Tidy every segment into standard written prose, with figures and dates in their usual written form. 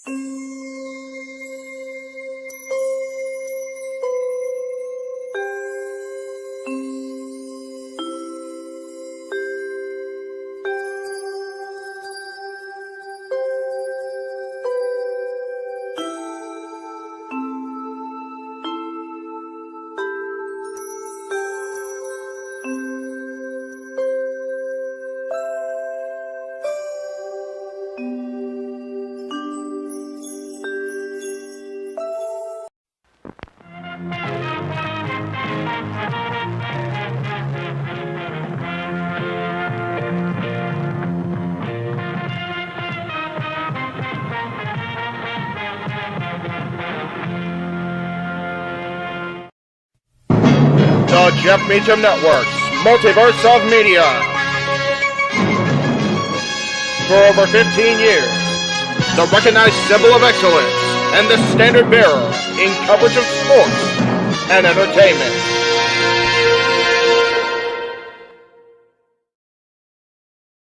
The Jeff Meacham Network's Multiverse of Media. For over 15 years, the recognized symbol of excellence and the standard bearer in coverage of sports and entertainment.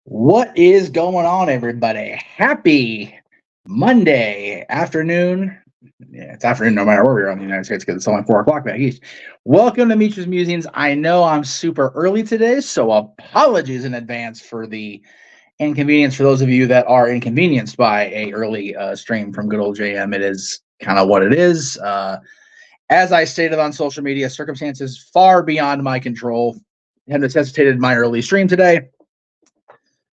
What is going on, everybody? Happy Monday afternoon. Yeah, it's afternoon no matter where we are in the United States because it's only 4 o'clock back east. Welcome to Meach's Musings. I know I'm super early today, so apologies in advance for the inconvenience for those of you that are inconvenienced by a early stream from good old JM. It is kind of what it is. As I stated on social media, circumstances far beyond my control have necessitated my early stream today.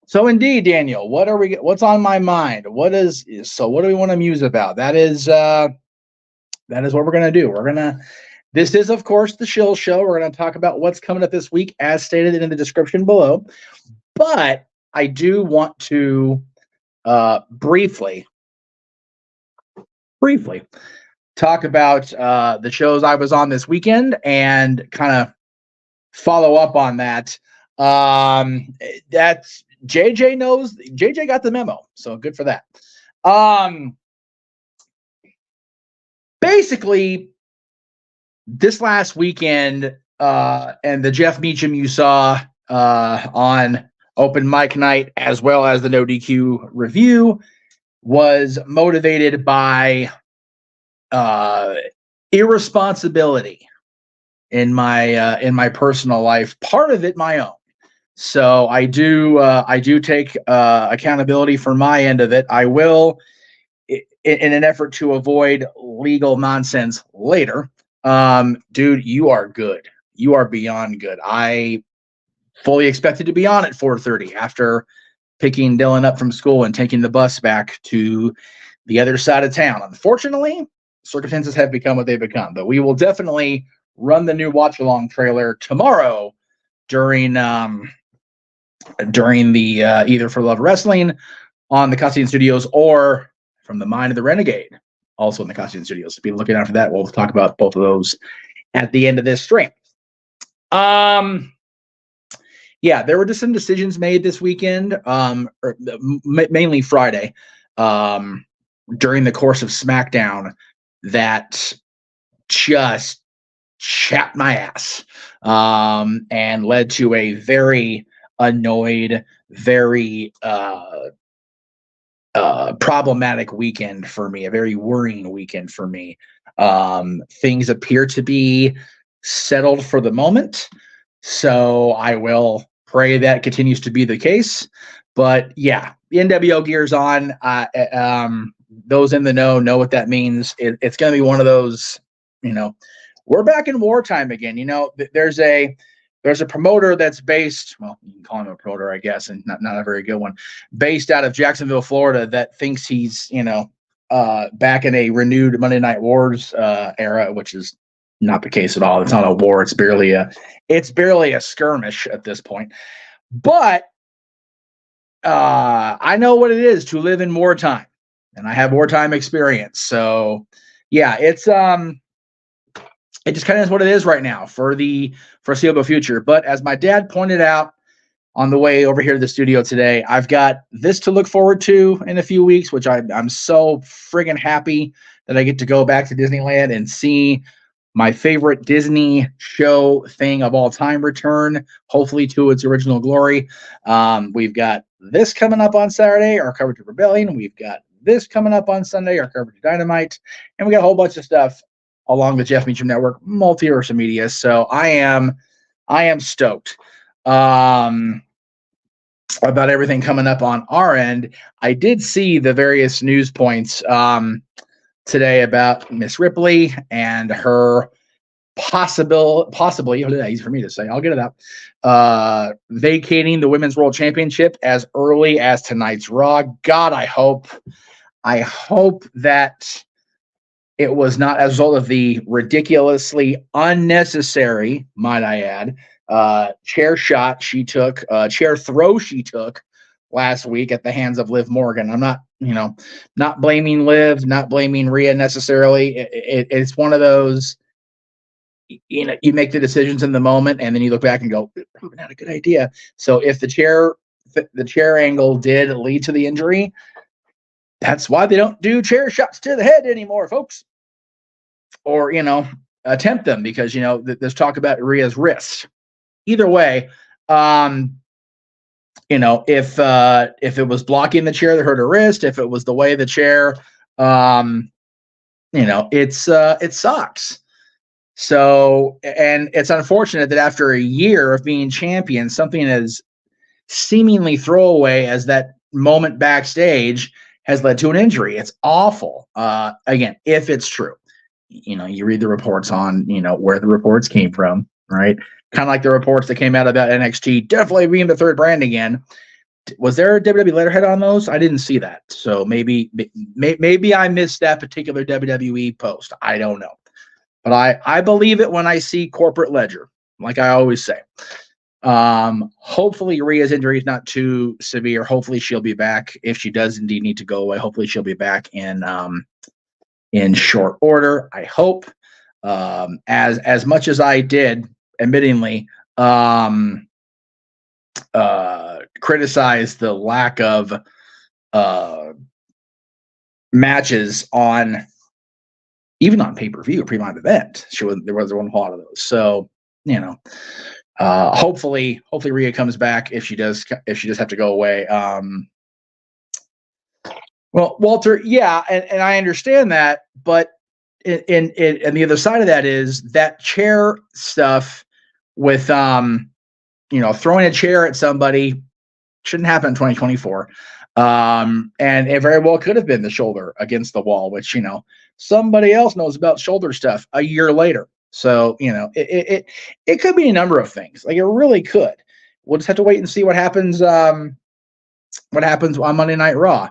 So indeed, Daniel, what's on my mind? What do we want to muse about? That is what we're going to do. This is, of course, the Shill Show. We're going to talk about what's coming up this week, as stated in the description below. But I do want to briefly talk about the shows I was on this weekend and kind of follow up on that. That's JJ got the memo, so good for that. Basically, this last weekend, and the Jeff Meacham you saw on open mic night, as well as the No DQ review, was motivated by irresponsibility in my personal life. Part of it my own. So I do take accountability for my end of it. I will, in an effort to avoid legal nonsense later. Dude, you are good. You are beyond good. I fully expected to be on at 4:30 after picking Dylan up from school and taking the bus back to the other side of town. Unfortunately, circumstances have become what they've become, but we will definitely run the new watch along trailer tomorrow during the either For Love Wrestling on the Costume Studios or From the Mind of the Renegade, also in the Costume Studios. So be looking out for that. We'll talk about both of those at the end of this stream. Yeah, there were just some decisions made this weekend, mainly Friday, during the course of SmackDown that just chapped my ass and led to a very annoyed, very problematic weekend for me, a very worrying weekend for me. Things appear to be settled for the moment, so I will pray that continues to be the case. But yeah, the NWO gear's on. Those in the know what that means. It's going to be one of those, we're back in wartime again. There's a promoter that's based, well, you can call him a promoter, I guess, and not a very good one, based out of Jacksonville, Florida, that thinks he's, back in a renewed Monday Night Wars era, which is not the case at all. It's not a war. It's barely a skirmish at this point. But I know what it is to live in wartime, and I have wartime experience. So yeah, it just kind of is what it is right now for the foreseeable future. But as my dad pointed out on the way over here to the studio today, I've got this to look forward to in a few weeks, which I'm so friggin' happy that I get to go back to Disneyland and see my favorite Disney show thing of all time return, hopefully to its original glory. We've got this coming up on Saturday, our coverage of Rebellion. We've got this coming up on Sunday, our coverage of Dynamite, and we got a whole bunch of stuff along the Jeff Meacham Network, Multiverse of Media. So I am stoked about everything coming up on our end. I did see the various news points today about Miss Ripley and her possibly easy for me to say, I'll get it out, vacating the Women's World Championship as early as tonight's Raw. God, I hope that it was not as a result of the ridiculously unnecessary, might I add, chair throw she took last week at the hands of Liv Morgan. I'm not blaming Liv, not blaming Rhea necessarily. It's one of those, you make the decisions in the moment and then you look back and go, probably not a good idea. So if the chair angle did lead to the injury, that's why they don't do chair shots to the head anymore, folks. Or, attempt them, because, there's talk about Rhea's wrist. Either way, if it was blocking the chair that hurt her wrist, if it was the way the chair, it sucks. So, and it's unfortunate that after a year of being champion, something as seemingly throwaway as that moment backstage has led to an injury. It's awful. Again, if it's true, you read the reports on, where the reports came from, right? Kind of like the reports that came out about NXT definitely being the third brand again. Was there a WWE letterhead on those? I didn't see that. So maybe I missed that particular WWE post. I don't know. But I believe it when I see corporate ledger, like I always say. Hopefully Rhea's injury is not too severe. Hopefully she'll be back. If she does indeed need to go away, hopefully she'll be back in short order. I hope. As much as I did, admittingly, criticize the lack of matches on, even on pay-per-view or pre-live event. There was one lot of those. So, hopefully Rhea comes back if she does have to go away. Well, Walter, yeah, and I understand that, but and the other side of that is that chair stuff with throwing a chair at somebody shouldn't happen in 2024. And it very well could have been the shoulder against the wall, which, somebody else knows about shoulder stuff a year later. So, it could be a number of things. Like, it really could. We'll just have to wait and see what happens on Monday Night Raw.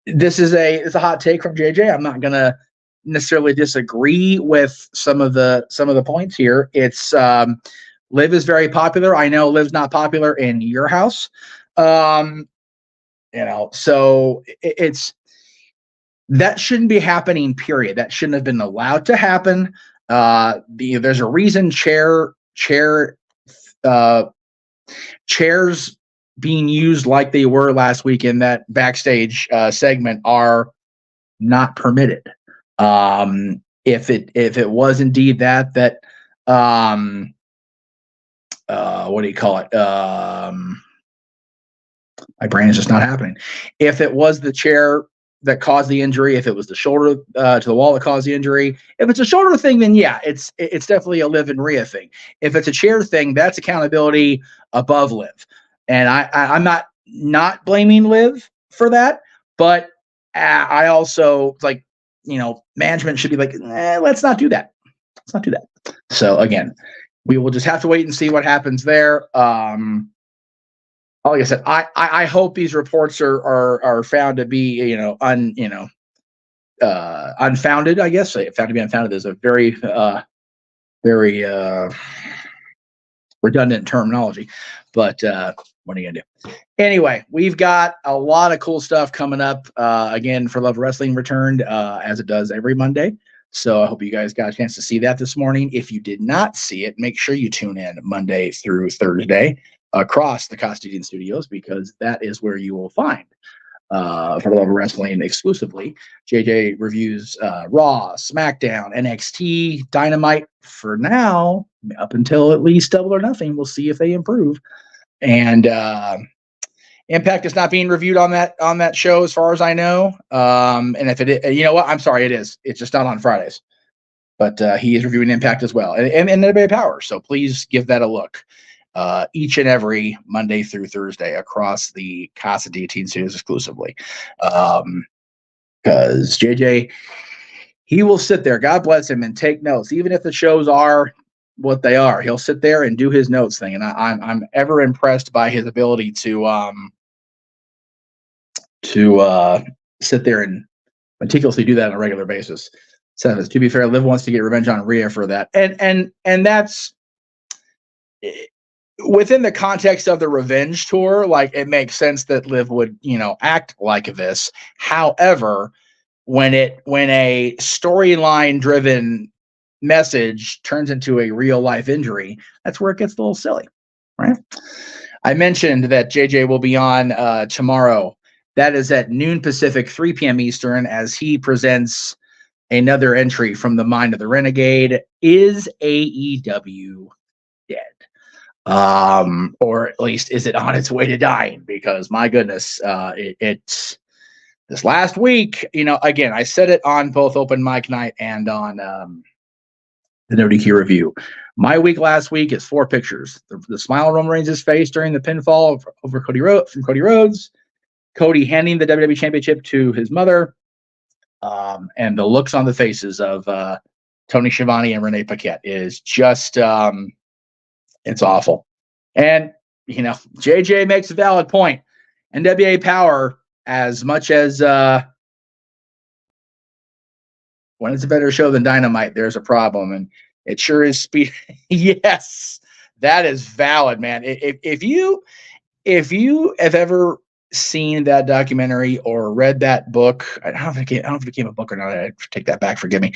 This is a hot take from JJ. I'm not gonna necessarily disagree with some of the points here. It's Liv is very popular. I know Liv's not popular in your house. So it's that shouldn't be happening, period. That shouldn't have been allowed to happen. There's a reason chairs being used like they were last week in that backstage segment are not permitted. If it was indeed that what do you call it? My brain is just not happening. If it was the chair that caused the injury, if it was the shoulder to the wall that caused the injury, if it's a shoulder thing, then yeah, it's definitely a Liv and Rhea thing. If it's a chair thing, that's accountability above Liv. And I'm not blaming Liv for that, but I also management should be like, let's not do that. Let's not do that. So again, we will just have to wait and see what happens there. Like I said, I hope these reports are found to be unfounded. I guess found to be unfounded is a very redundant terminology, but what are you gonna do? Anyway, we've got a lot of cool stuff coming up. Again, For Love Wrestling returned as it does every Monday. So I hope you guys got a chance to see that this morning. If you did not see it, make sure you tune in Monday through Thursday across the Costudian Studios, because that is where you will find For Love Wrestling exclusively. JJ reviews Raw, SmackDown, NXT, Dynamite for now, up until at least Double or Nothing. We'll see if they improve. And Impact is not being reviewed on that show, as far as I know. And if it is, you know what? I'm sorry, it is. It's just not on Fridays. But he is reviewing Impact as well, and NBA Power. So please give that a look. Each and every Monday through Thursday across the Casa D18 studios exclusively. Because JJ, he will sit there, God bless him, and take notes, even if the shows are what they are. He'll sit there and do his notes thing, and I'm ever impressed by his ability to sit there and meticulously do that on a regular basis. So to be fair, Liv wants to get revenge on Rhea for that, and that's within the context of the revenge tour. Like, it makes sense that Liv would, act like this. However, when a storyline driven message turns into a real life injury, that's where it gets a little silly, right? I mentioned that JJ will be on tomorrow. That is at noon Pacific, 3 p.m. Eastern, as he presents another entry from the Mind of the Renegade. Is AEW dead? Or at least, is it on its way to dying? Because my goodness, it's this last week, again, I said it on both Open Mic Night and on the No DQ review. My week last week is 4 pictures. The smile on Roman Reigns' face during the pinfall over Cody Rhodes, Cody handing the WWE Championship to his mother, and the looks on the faces of Tony Schiavone and Renee Paquette is just, it's awful. And, JJ makes a valid point. NWA Power, as much as when it's a better show than Dynamite, there's a problem. And it sure is speed. Yes, that is valid, man. If you have ever seen that documentary or read that book, I don't know if it became a book or not. I take that back. Forgive me.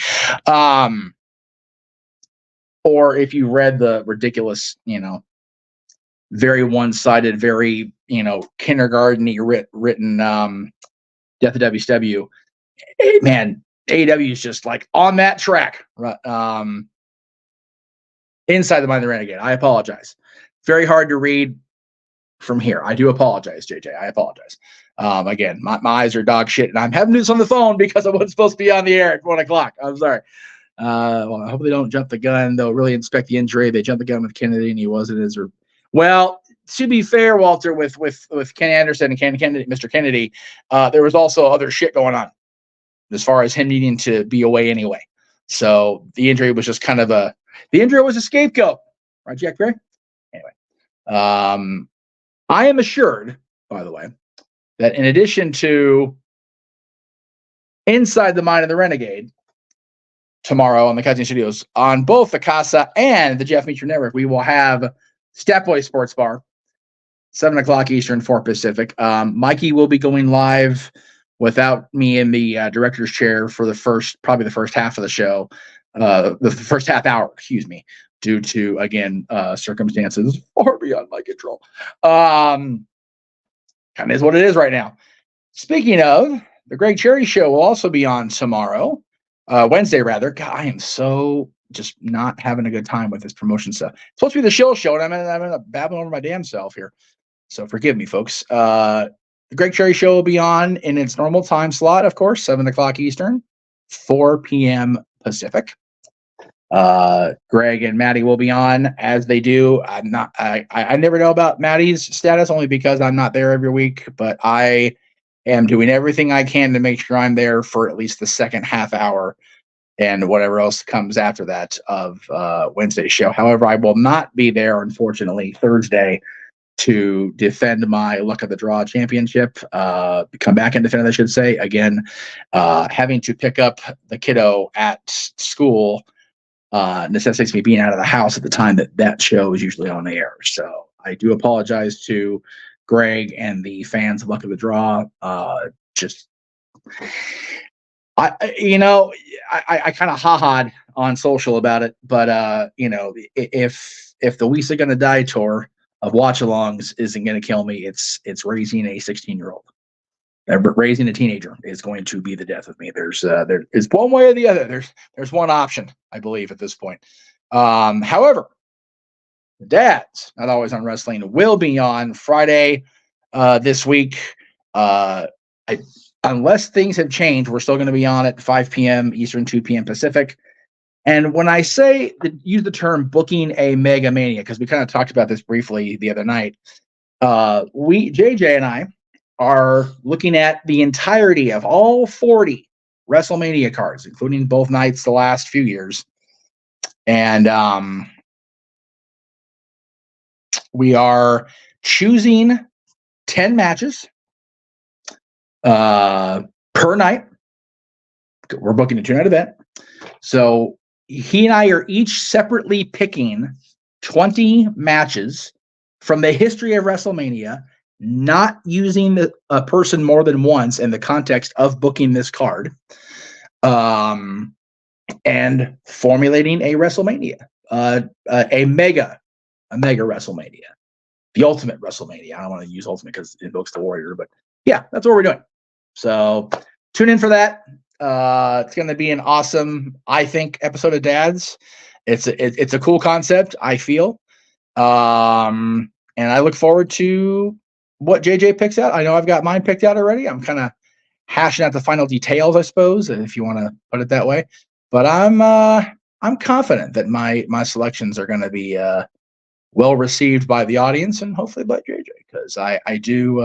Or if you read the ridiculous, very one-sided, very, kindergarten-y written Death of WCW, man, AEW is just like on that track. Inside the Mind of the Renegade. I apologize. Very hard to read from here. I do apologize, JJ. I apologize. Again, my eyes are dog shit, and I'm having this on the phone because I wasn't supposed to be on the air at 1 o'clock. I'm sorry. Well, I hope they don't jump the gun. They'll really inspect the injury. They jumped the gun with Kennedy, and he wasn't as. Well, to be fair, Walter, with Ken Anderson and Mr. Kennedy, there was also other shit going on as far as him needing to be away anyway. So the injury was just kind of the injury was a scapegoat, right, Jack Gray? Anyway, I am assured, by the way, that in addition to Inside the Mind of the Renegade, tomorrow on the Cousin Studios, on both the Casa and the Jeff Meach Network, we will have Stat Boy Sports Bar, 7 o'clock Eastern, 4 Pacific. Mikey will be going live without me in the director's chair for probably the first half of the show, the first half hour, due to, again, circumstances far beyond my control. Kind of is what it is right now. Speaking of, the Greg Cherry Show will also be on tomorrow. Wednesday, rather. God, I am so just not having a good time with this promotion stuff. It's supposed to be the Shill Show, and I'm babbling over my damn self here. So forgive me, folks. The Greg Cherry Show will be on in its normal time slot, of course, 7 o'clock Eastern, 4 p.m. Pacific. Greg and Maddie will be on as they do. I never know about Maddie's status, only because I'm not there every week, but I am doing everything I can to make sure I'm there for at least the second half hour and whatever else comes after that of Wednesday's show. However, I will not be there, unfortunately, Thursday to defend my Luck of the Draw championship. Come back and defend it, I should say. Again, having to pick up the kiddo at school necessitates me being out of the house at the time that show is usually on the air. So I do apologize to Greg and the fans of Luck of the Draw. I kind of ha-ha'd on social about it, but if the We Still Gonna Die tour of watch-alongs isn't going to kill me, it's raising a 16-year-old. Raising a teenager is going to be the death of me. There is one way or the other. There's one option, I believe, at this point. However, Dads, Not Always on Wrestling, will be on Friday this week. Unless things have changed, we're still going to be on at 5 p.m. Eastern, 2 p.m. Pacific. And when I say use the term booking a Mega Mania, because we kind of talked about this briefly the other night, JJ and I are looking at the entirety of all 40 WrestleMania cards, including both nights the last few years. And we are choosing 10 matches per night. We're booking a 2-night event. So he and I are each separately picking 20 matches from the history of WrestleMania, not using a person more than once in the context of booking this card, and formulating a WrestleMania, a mega WrestleMania, the ultimate WrestleMania. I don't want to use ultimate because it invokes the Warrior, but yeah, that's what we're doing. So tune in for that. It's going to be an awesome, I think, episode of Dads. It's a cool concept, I feel. And I look forward to what JJ picks out. I know I've got mine picked out already. I'm kind of hashing out the final details, I suppose, if you want to put it that way. But I'm confident that my selections are going to be well received by the audience and hopefully by JJ, because I do,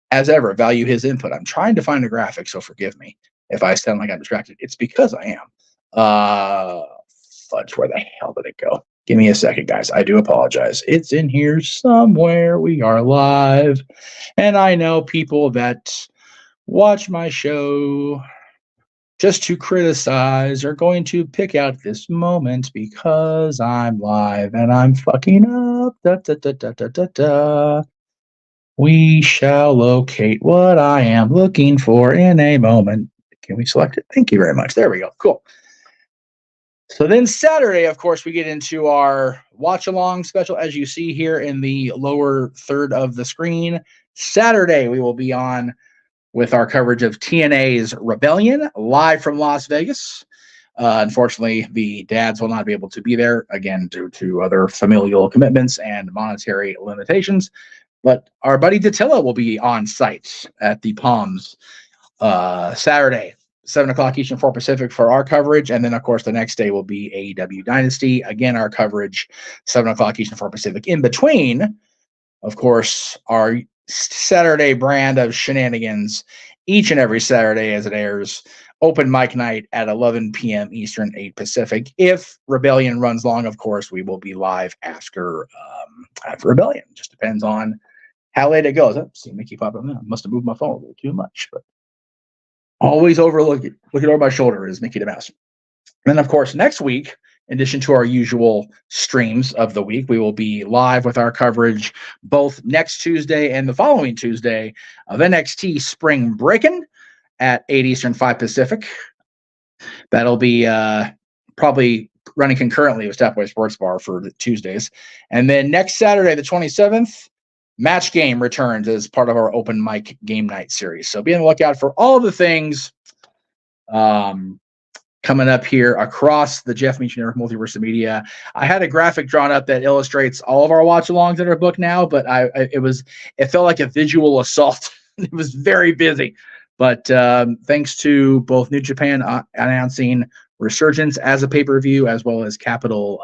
as ever, value his input. I'm trying to find a graphic, so forgive me if I sound like I'm distracted. It's because I am. Fudge, where the hell did it go? Give me a second, guys. I do apologize. It's in here somewhere. We are live. And I know people that watch my show just to criticize are going to pick out this moment because I'm live and I'm fucking up. Da, da, da, da, da, da, da. We shall locate what I am looking for in a moment. Can we select it? Thank you very much. There we go. Cool. So then Saturday, of course, we get into our watch-along special, as you see here in the lower third of the screen. Saturday, we will be on with our coverage of TNA's Rebellion, live from Las Vegas. Unfortunately, the dads will not be able to be there, again, due to other familial commitments and monetary limitations. But our buddy Dattila will be on site at the Palms Saturday, 7 o'clock Eastern, 4 Pacific for our coverage. And then, of course, the next day will be AEW Dynasty. Again, our coverage, 7 o'clock Eastern, 4 Pacific. In between, of course, our Saturday brand of shenanigans each and every Saturday as it airs. Open mic night at 11 p.m. Eastern, 8 Pacific. If Rebellion runs long, of course, we will be live after Rebellion. Just depends on how late it goes. Oh, see Mickey pop up now. Must have moved my phone a little too much, but always looking over my shoulder is Mickey the Mouse. And then, of course, next week, in addition to our usual streams of the week, we will be live with our coverage both next Tuesday and the following Tuesday of NXT Spring Breakin' at 8 Eastern, 5 Pacific. That'll be probably running concurrently with Stepway Sports Bar for the Tuesdays. And then next Saturday, the 27th, Match Game returns as part of our open mic game night series. So be on the lookout for all the things coming up here across the Jeff Meach Multiverse of Media. I had a graphic drawn up that illustrates all of our watch-alongs that are booked now, but it felt like a visual assault. It was very busy. But thanks to both New Japan announcing Resurgence as a pay-per-view, as well as Capital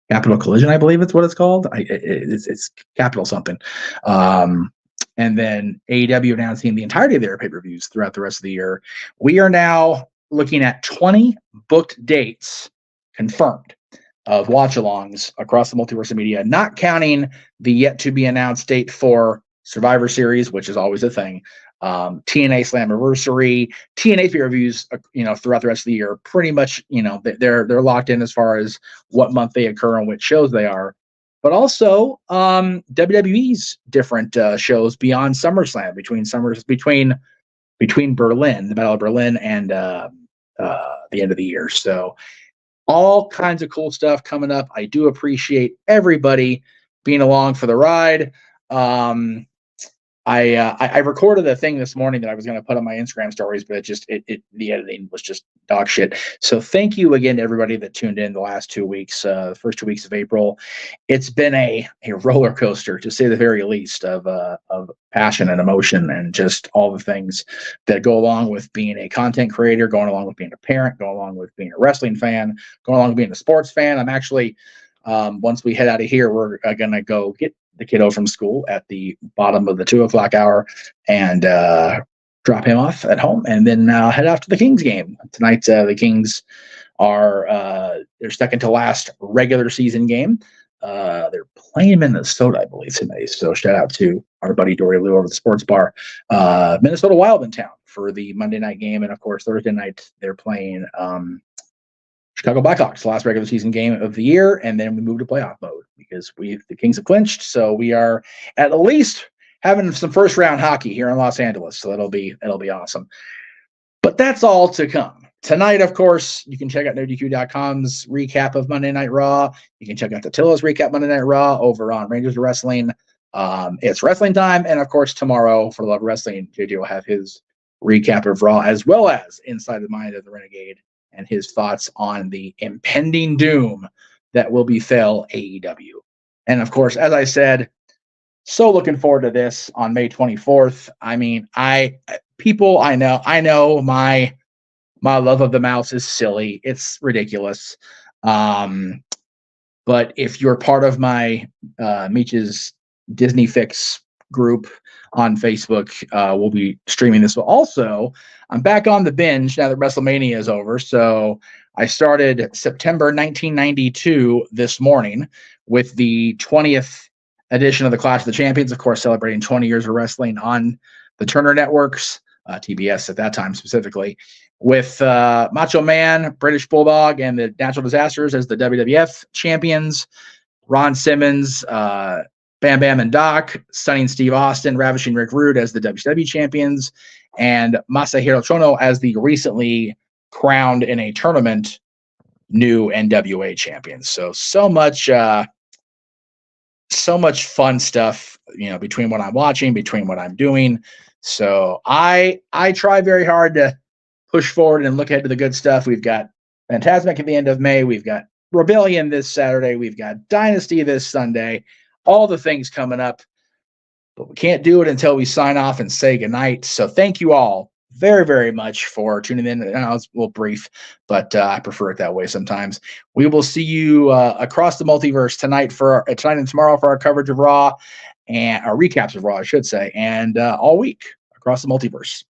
Collision, I believe it's what it's called. It's Capital something. And then AEW announcing the entirety of their pay-per-views throughout the rest of the year. We are now looking at 20 booked dates confirmed of watch-alongs across the Multiverse of Media, not counting the yet-to-be-announced date for Survivor Series, which is always a thing. TNA Slammiversary, TNA pay-per-views, throughout the rest of the year, pretty much, they're locked in as far as what month they occur and which shows they are. But also WWE's different shows beyond SummerSlam, between Berlin, the Battle of Berlin, and the end of the year. So all kinds of cool stuff coming up. I do appreciate everybody being along for the ride. I recorded a thing this morning that I was going to put on my Instagram stories, but the editing was just dog shit. So thank you again to everybody that tuned in the last 2 weeks, first 2 weeks of April. It's been a roller coaster, to say the very least, of passion and emotion and just all the things that go along with being a content creator, going along with being a parent, going along with being a wrestling fan, going along with being a sports fan. I'm actually, once we head out of here, we're going to go get the kiddo from school at the bottom of the 2:00 hour and drop him off at home, and then head off to the Kings game tonight. The Kings are their second to last regular season game. They're playing Minnesota, I believe, tonight. So shout out to our buddy Dory Lou over at the sports bar. Minnesota Wild in town for the Monday night game, and of course Thursday night they're playing Chicago Blackhawks, last regular season game of the year, and then we move to playoff mode because the Kings have clinched. So we are at least having some first round hockey here in Los Angeles. So it'll be awesome. But that's all to come. Tonight, of course, you can check out NerdDQ.com's recap of Monday Night Raw. You can check out Tatilla's recap Monday Night Raw over on Rangers of Wrestling. It's wrestling time. And of course, tomorrow, for Love of Wrestling, JJ will have his recap of Raw, as well as Inside the Mind of the Renegade and his thoughts on the impending doom that will befell AEW. And of course, as I said, so looking forward to this on May 24th. I mean, I know my love of the mouse is silly. It's ridiculous. But if you're part of my Meach's Disney Fix group on Facebook, we'll be streaming this. Also, I'm back on the binge now that WrestleMania is over. So I started September 1992 this morning with the 20th edition of the Clash of the Champions, of course, celebrating 20 years of wrestling on the Turner Networks, TBS at that time specifically, with Macho Man, British Bulldog, and the Natural Disasters as the WWF champions, Ron Simmons, Bam Bam and Doc, Stunning Steve Austin, Ravishing Rick Rude as the WCW champions, and Masahiro Chono as the recently crowned in a tournament new NWA champions. So much fun stuff, between what I'm watching, between what I'm doing. So I try very hard to push forward and look ahead to the good stuff. We've got Phantasmic at the end of May. We've got Rebellion this Saturday. We've got Dynasty this Sunday. All the things coming up. But we can't do it until we sign off and say goodnight. So thank you all very, very much for tuning in. I know it's a little brief, but I prefer it that way sometimes. We will see you across the multiverse tonight and tomorrow for our coverage of Raw and our recaps of Raw, I should say, and all week across the multiverse.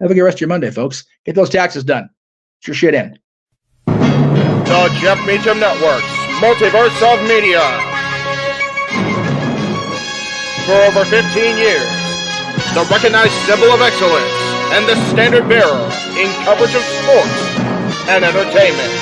Have a good rest of your Monday, folks. Get those taxes done. Get your shit in. The Jeff Meacham Network's Multiverse of Media. For over 15 years, the recognized symbol of excellence and the standard bearer in coverage of sports and entertainment.